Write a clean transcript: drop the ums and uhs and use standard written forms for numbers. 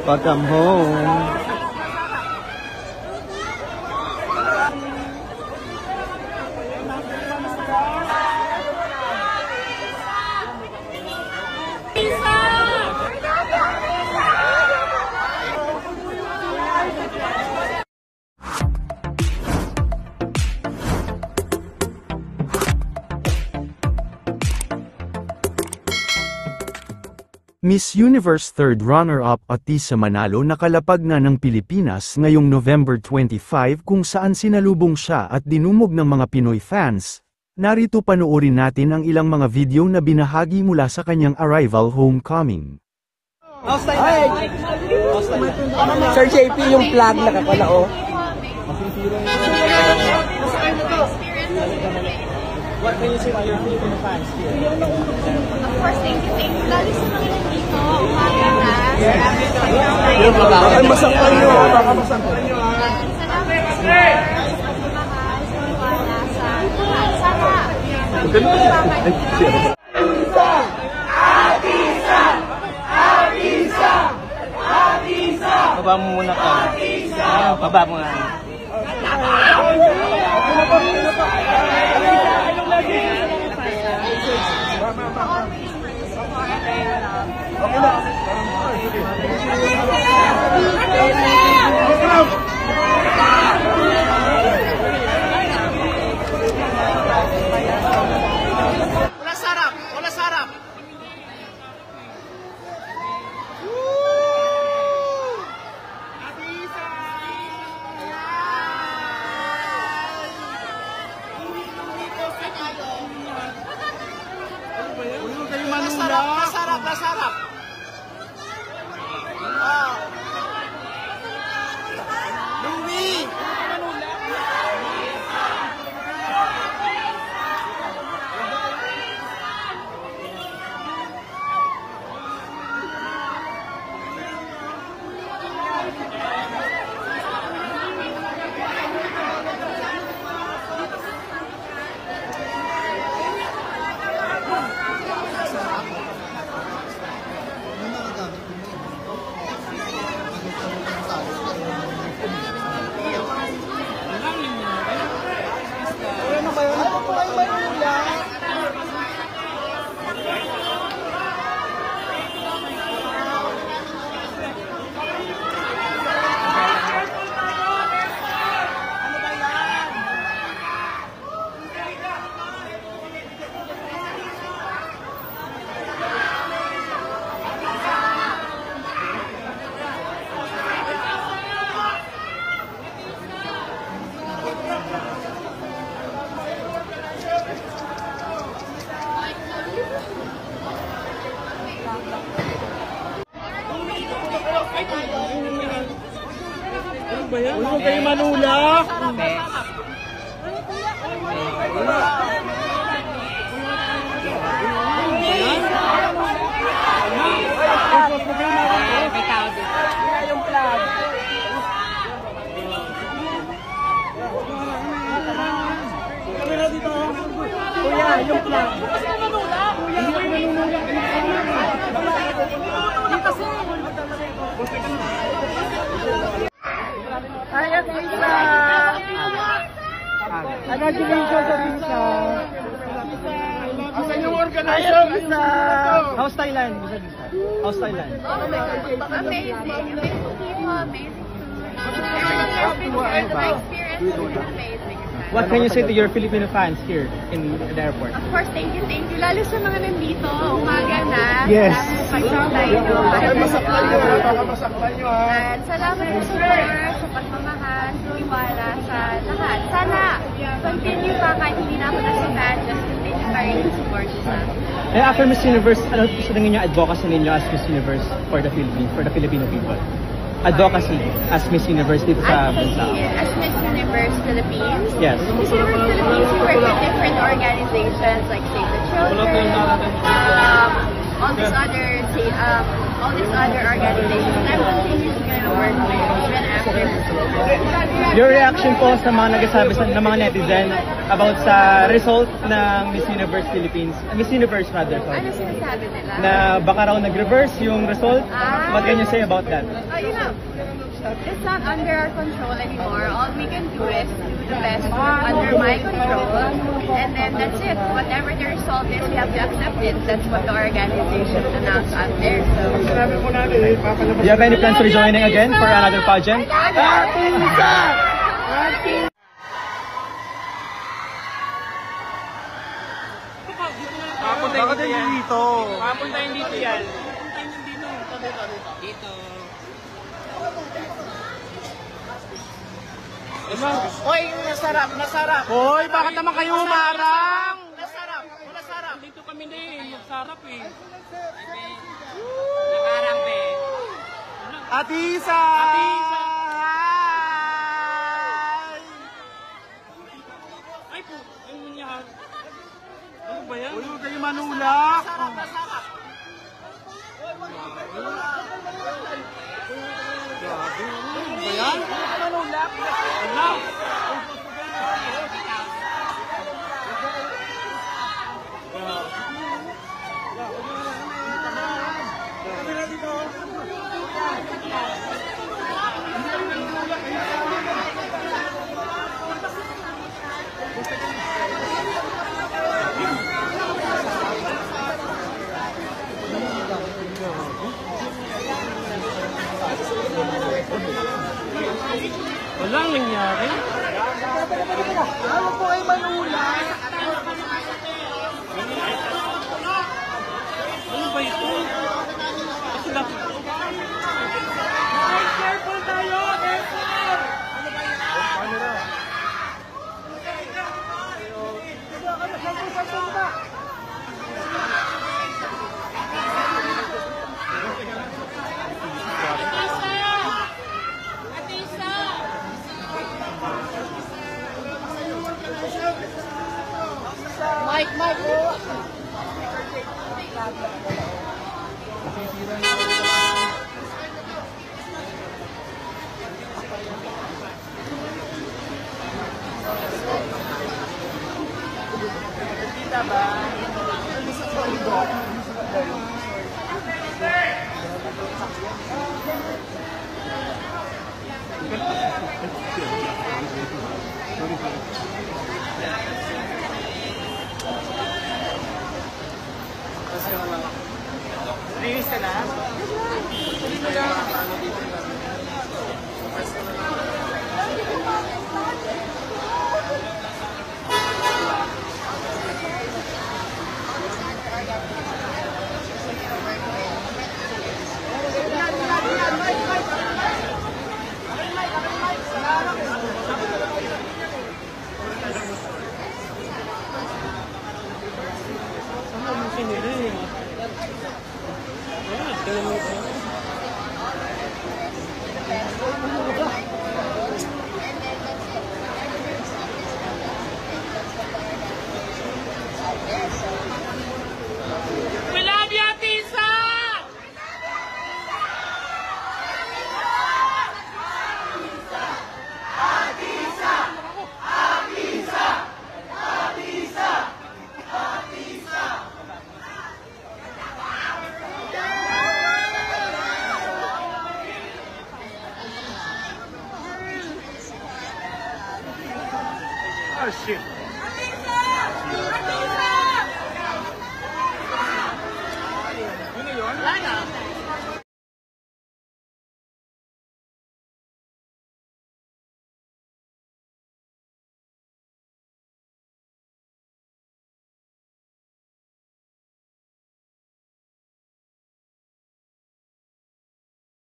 Welcome home. Miss Universe third runner-up Atisa Manalo nakalapag na ng Pilipinas ngayong November 25 kung saan sinalubong siya at dinumog ng mga Pinoy fans. Narito panoorin natin ang ilang mga video na binahagi mula sa kanyang arrival homecoming. Sir JP, yung flag nakakala oh. What can you say to your Filipino fans here? Of course, thank you. Lalo sa mga nandito, umaga na. Baka masaktan nyo. Baka masaktan nyo. Salamat po sa pagmamahal, sa wala, sa lahat. Sana. Baba mo muna ka. Baba mo nga. Wala sarap. Masarap. Louie! Huwag kayo manula. Kuya, yung plan. Hi, Atisa! Congratulations, Atisa! Asan yung organizer? How's Thailand? How's Thailand? Amazing people, amazing food. The experience was amazing. What can you say to your Filipino fans here in the airport? Of course, thank you. Lalo sa mga nandito, umaga na. Yes. Pagsaklay nyo. Masaklan nyo ha. At salamat po sa pagmamahal, sa iwala, sa lahat. Sana continue pa kahit hindi na ako nasikat, just continue pa rin support sa akin. And after Miss Universe, ano po sa tingin niyo advocacy ninyo as Miss Universe for the Philippines, for the Filipino people? Advocacy as Miss Universe dito sa bansa. As Miss Universe Philippines? Yes. Miss Universe Philippines, we work with different organizations like Save the Children, all these other all these other organizations. I'm continuing to work with even after school. Your reaction po sa mga nagsasabi ng mga netizen about sa result ng Miss Universe Philippines, Miss Universe rather, sorry, Ano sinasabi nila? na baka raw nag-reverse yung result. What can you say about that? You know, it's not under our control anymore. All we can do is do the best under my control. And then that's it. Whatever the result is, we have to accept it. That's what the organization announced out there. So, Do you have any plans for joining again for another pageant? Bakit hindi dito? Papuntahin dito yan. Hoy, nasarap, nasarap. Hoy, bakit naman kayo humarang? Nasarap, nasarap. Dito kami na eh, magsarap eh. Nakarang eh. Atisa! Atisa! Ay po, ano nangyari? Ano ba yan? Uy, huwag kayo manulak. Walang nangyari. Ano po ay manulak? Ano ba ito? Kasi dapat... Careful tayo! Careful! Mike, Mike! Release ka na? We love you, Atisa! Oh, shit. Wala na.